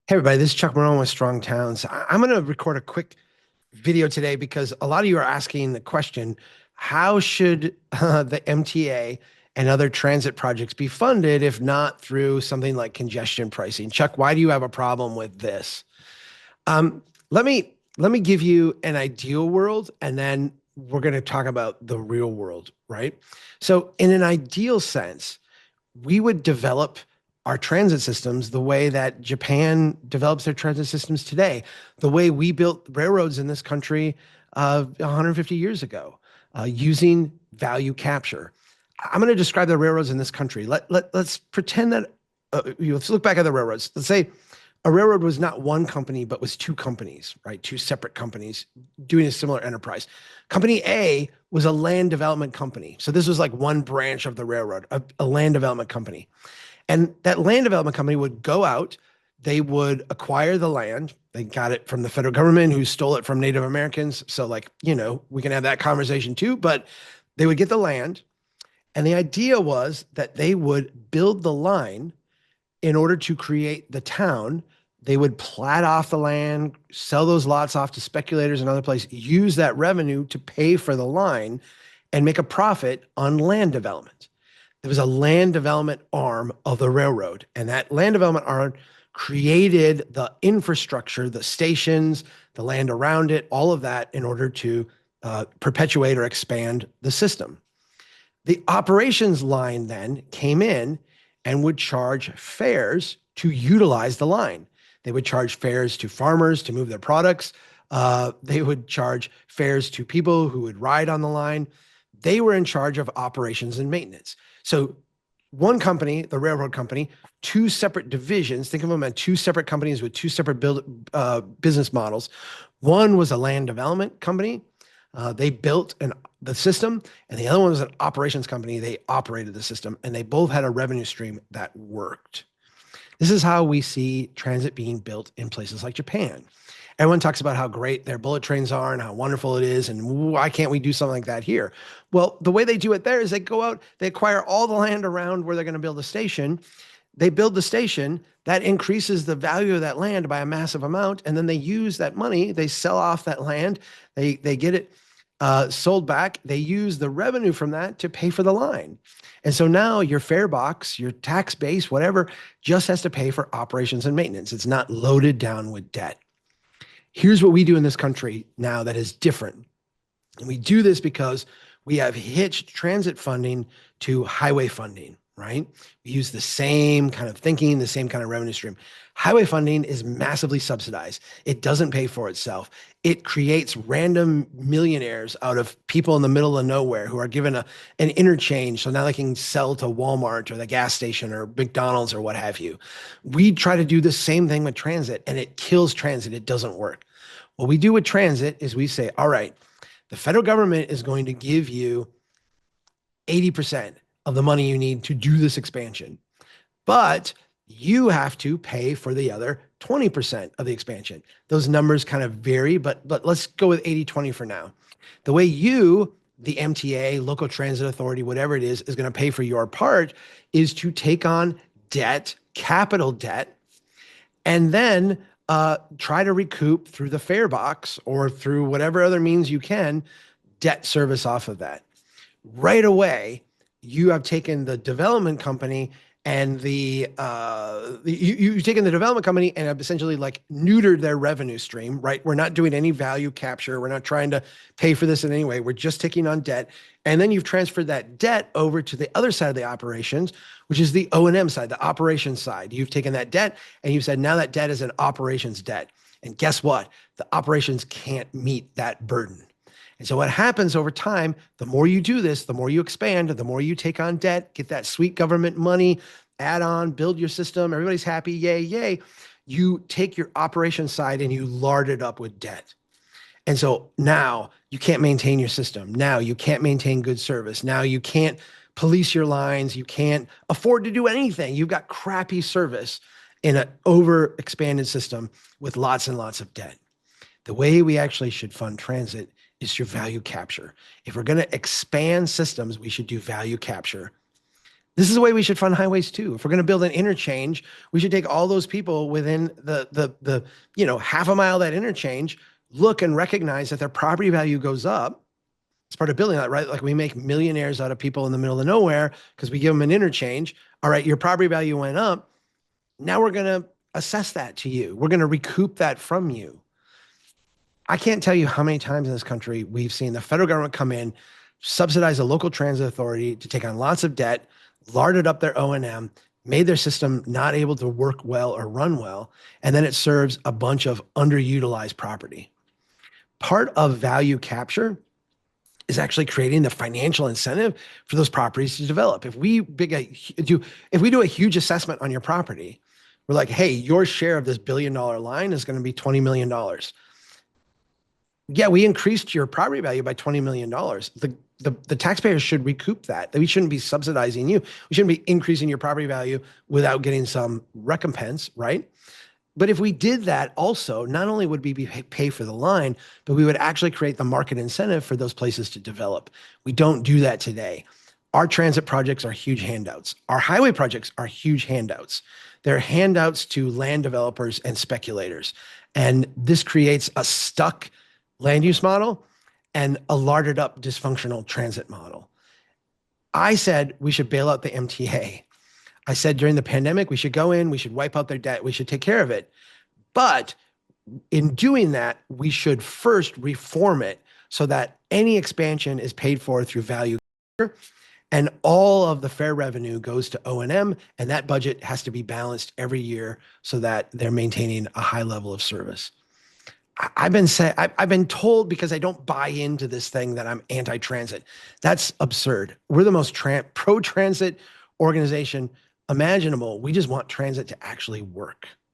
Hey everybody, this is Chuck Marone with Strong Towns. I'm going to record a quick video today because a lot of you are asking the question, how should the MTA and other transit projects be funded if not through something like congestion pricing? Chuck, why do you have a problem with this? Um, let me give you an ideal world, and then we're going to talk about the real world, right? So in an ideal sense, we would develop our transit systems the way that Japan develops their transit systems today, the way we built railroads in this country 150 years ago, using value capture. I'm going to describe the railroads in this country. Let's pretend that, let's look back at the railroads. Let's say a railroad was not one company, but was two companies, right? Two separate companies doing a similar enterprise. Company A was a land development company. So this was like one branch of the railroad, a land development company. And that land development company would go out, they would acquire the land. They got it from the federal government who stole it from Native Americans. So, like, we can have that conversation too, but they would get the land. And the idea was that they would build the line in order to create the town. They would plat off the land, sell those lots off to speculators and other places, use that revenue to pay for the line and make a profit on land development. There was a land development arm of the railroad, and that land development arm created the infrastructure, the stations, the land around it, all of that in order to perpetuate or expand the system. The operations line then came in and would charge fares to utilize the line. They would charge fares to farmers to move their products. They would charge fares to people who would ride on the line. They were in charge of operations and maintenance. So one company, the railroad company, two separate divisions. Think of them as two separate companies with two separate business models. One was a land development company. They built the system, and the other one was an operations company. They operated the system, and they both had a revenue stream that worked. This is how we see transit being built in places like Japan. Everyone talks about how great their bullet trains are and how wonderful it is, and why can't we do something like that here? Well, the way they do it there is they go out, they acquire all the land around where they're going to build a station. They build the station, that increases the value of that land by a massive amount, and then they use that money, they sell off that land, they get it sold back, they use the revenue from that to pay for the line. And so now your fare box, your tax base, whatever, just has to pay for operations and maintenance. It's not loaded down with debt. Here's what we do in this country now that is different. And we do this because we have hitched transit funding to highway funding, right? We use the same kind of thinking, the same kind of revenue stream. Highway funding is massively subsidized. It doesn't pay for itself. It creates random millionaires out of people in the middle of nowhere who are given an interchange. So now they can sell to Walmart or the gas station or McDonald's or what have you. We try to do the same thing with transit, and it kills transit. It doesn't work. What we do with transit is we say, all right, the federal government is going to give you 80% of the money you need to do this expansion, but you have to pay for the other 20% of the expansion. Those numbers kind of vary, but let's go with 80-20 for now. The way you, the MTA, local transit authority, whatever it is going to pay for your part is to take on debt, capital debt, and then try to recoup through the fare box or through whatever other means you can, debt service off of that. Right away, you have taken the development company and you've taken the development company and have essentially like neutered their revenue stream, right? We're not doing any value capture. We're not trying to pay for this in any way. We're just taking on debt. And then you've transferred that debt over to the other side of the operations, which is the O&M side, the operations side. You've taken that debt and you've said, now that debt is an operations debt. And guess what? The operations can't meet that burden. And so what happens over time, the more you do this, the more you expand, the more you take on debt, get that sweet government money, add on, build your system, everybody's happy, yay, yay. You take your operations side and you lard it up with debt. And so now you can't maintain your system. Now you can't maintain good service. Now you can't police your lines. You can't afford to do anything. You've got crappy service in an over-expanded system with lots and lots of debt. The way we actually should fund transit is your value capture. If we're going to expand systems, we should do value capture. This is the way we should fund highways too. If we're going to build an interchange, we should take all those people within the half a mile of that interchange, look and recognize that their property value goes up. It's part of building that, right? Like we make millionaires out of people in the middle of nowhere because we give them an interchange. All right, your property value went up. Now we're going to assess that to you. We're going to recoup that from you. I can't tell you how many times in this country we've seen the federal government come in, subsidize a local transit authority to take on lots of debt, larded up their O&M, made their system not able to work well or run well, and then it serves a bunch of underutilized property. Part of value capture is actually creating the financial incentive for those properties to develop. If we do a huge assessment on your property, we're like, hey, your share of this $1 billion line is going to be $20 million. Yeah, we increased your property value by $20 million. The taxpayers should recoup that. We shouldn't be subsidizing you. We shouldn't be increasing your property value without getting some recompense, right? But if we did that also, not only would we pay for the line, but we would actually create the market incentive for those places to develop. We don't do that today. Our transit projects are huge handouts. Our highway projects are huge handouts. They're handouts to land developers and speculators. And this creates a stuck land use model and a larded up dysfunctional transit model. I said we should bail out the MTA. I said during the pandemic, we should go in, we should wipe out their debt, we should take care of it. But in doing that, we should first reform it so that any expansion is paid for through value and all of the fare revenue goes to O&M, and that budget has to be balanced every year so that they're maintaining a high level of service. I've been told, because I don't buy into this thing, that I'm anti-transit. That's absurd. We're the most pro-transit organization imaginable. We just want transit to actually work.